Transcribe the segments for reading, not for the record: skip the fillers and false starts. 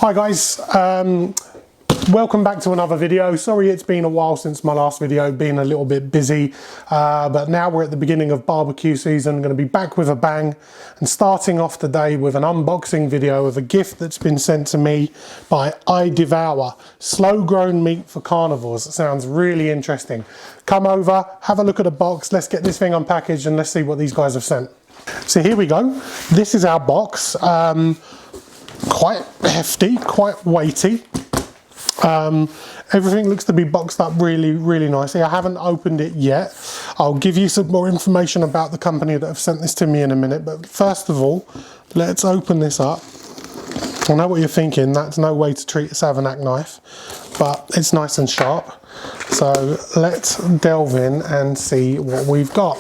Hi guys, welcome back to another video. Sorry it's been a while since my last video, been a little bit busy, but now we're at the beginning of barbecue season. I'm going to be back with a bang and starting off today with an unboxing video of a gift that's been sent to me by iDevour, slow grown meat for carnivores. It sounds really interesting. Come over, have a look at the box, let's get this thing unpackaged and let's see what these guys have sent. So here we go, this is our box. Quite hefty, quite weighty. Everything looks to be boxed up really nicely. I haven't opened it yet. I'll give you some more information about the company that have sent this to me in a minute, but first of all, let's open this up. I know what you're thinking, that's no way to treat a Savanac knife, but it's nice and sharp. So let's delve in and see what we've got.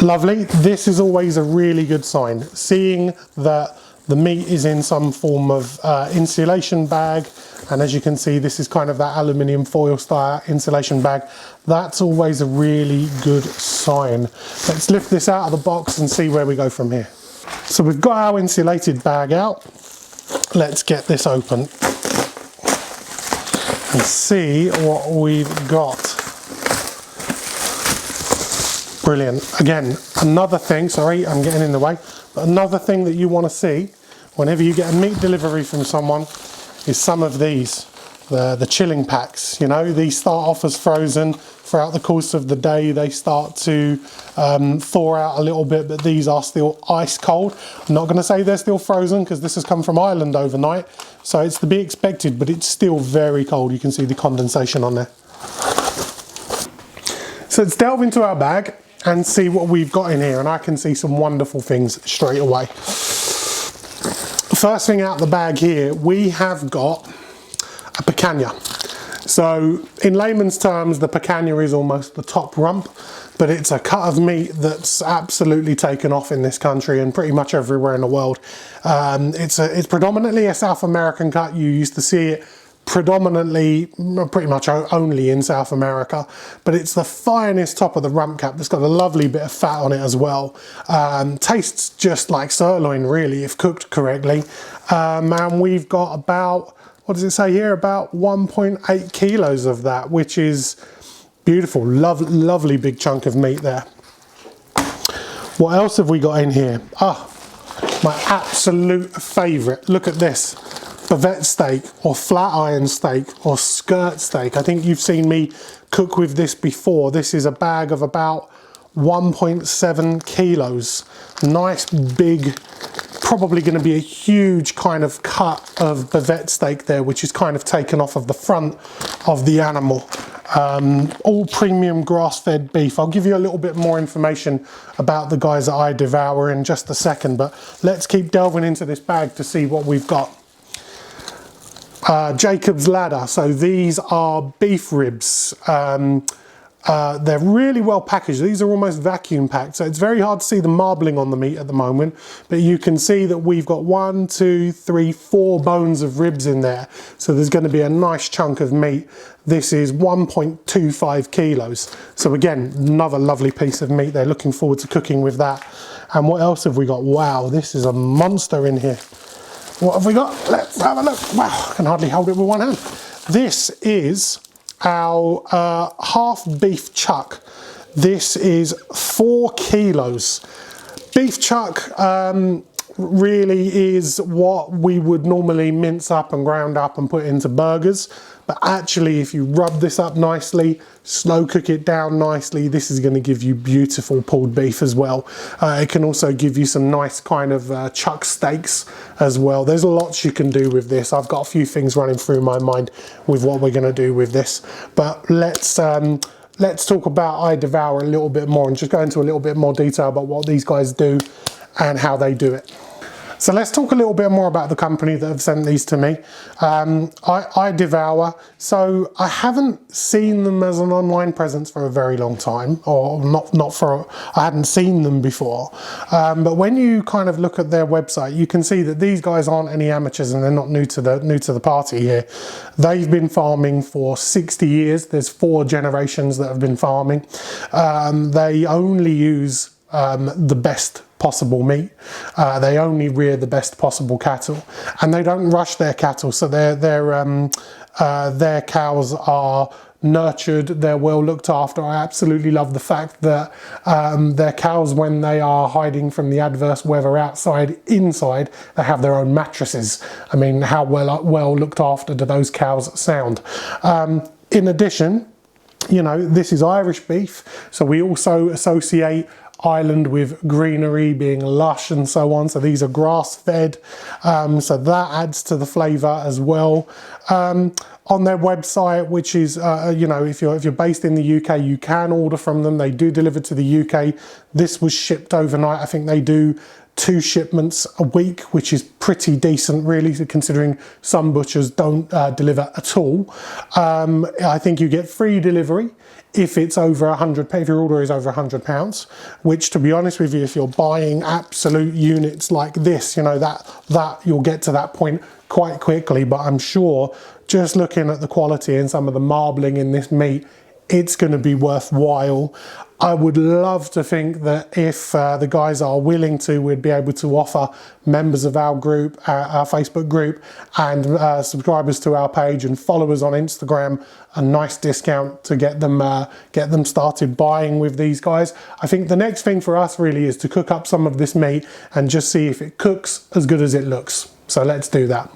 Lovely, this is always a really good sign. Seeing that the meat is in some form of insulation bag, and as you can see, this is kind of that aluminium foil style insulation bag. That's always a really good sign. Let's lift this out of the box and see where we go from here. So we've got our insulated bag out. Let's get this open and see what we've got. Brilliant. Again, another thing, sorry, I'm getting in the way. Another thing that you want to see whenever you get a meat delivery from someone is some of these, the chilling packs. You know, these start off as frozen. Throughout the course of the day, they start to thaw out a little bit, but these are still ice cold. I'm not going to say they're still frozen because this has come from Ireland overnight, so it's to be expected, but it's still very cold. You can see the condensation on there. So let's delve into our bag and see what we've got in here, and I can see some wonderful things straight away. First thing out the bag here, we have got a picanha. So in layman's terms, the picanha is almost the top rump, but it's a cut of meat that's absolutely taken off in this country and pretty much everywhere in the world. It's predominantly a South American cut. You used to see it predominantly, pretty much only in South America, but it's the finest top of the rump cap that's got a lovely bit of fat on it as well. Tastes just like sirloin really if cooked correctly, and we've got about, what does it say here, about 1.8 kilos of that, which is beautiful. Lovely big chunk of meat there. What else have we got in here? My absolute favorite, look at this. Bavette steak or flat iron steak or skirt steak. I think you've seen me cook with this before. This is a bag of about 1.7 kilos. Nice big, probably going to be a huge kind of cut of Bavette steak there, which is kind of taken off of the front of the animal. All premium grass-fed beef. I'll give you a little bit more information about the guys at iDevour in just a second, but let's keep delving into this bag to see what we've got. Jacob's Ladder, so these are beef ribs. They're really well packaged. These are almost vacuum packed, so it's very hard to see the marbling on the meat at the moment, but you can see that we've got 1, 2, 3, 4 bones of ribs in there, so there's going to be a nice chunk of meat. This is 1.25 kilos, so again, another lovely piece of meat there. Looking forward to cooking with that. And what else have we got? Wow, this is a monster in here. What have we got? Let's have a look. Wow, I can hardly hold it with one hand. This is our half beef chuck. This is 4 kilos. Beef chuck really is what we would normally mince up and ground up and put into burgers. But actually, if you rub this up nicely, slow cook it down nicely, this is going to give you beautiful pulled beef as well. It can also give you some nice kind of chuck steaks as well. There's lots you can do with this. I've got a few things running through my mind with what we're going to do with this. But let's talk about iDevour a little bit more and just go into a little bit more detail about what these guys do and how they do it. So let's talk a little bit more about the company that have sent these to me. iDevour. So I haven't seen them as an online presence for a very long time, or I hadn't seen them before. But when you kind of look at their website, you can see that these guys aren't any amateurs and they're not new to the party here. They've been farming for 60 years. There's 4 generations that have been farming. They only use the best possible meat. They only rear the best possible cattle, and they don't rush their cattle. So their cows are nurtured, they're well looked after. I absolutely love the fact that their cows, when they are hiding from the adverse weather outside, inside, they have their own mattresses. I mean, how well looked after do those cows sound? In addition, you know, this is Irish beef, so we also associate Ireland with greenery, being lush and so on. So these are grass fed, so that adds to the flavour as well. On their website, which is, you know, if you're based in the UK, you can order from them. They do deliver to the UK. This was shipped overnight. I think they do 2 shipments a week, which is pretty decent, really, considering some butchers don't deliver at all. I think you get free delivery if it's over £100, if your order is over £100, which, to be honest with you, if you're buying absolute units like this, you know, that you'll get to that point quite quickly. But I'm sure, just looking at the quality and some of the marbling in this meat, it's going to be worthwhile. I would love to think that if the guys are willing to, we'd be able to offer members of our group, our Facebook group, and subscribers to our page and followers on Instagram a nice discount to get them started buying with these guys. I think the next thing for us really is to cook up some of this meat and just see if it cooks as good as it looks. So let's do that.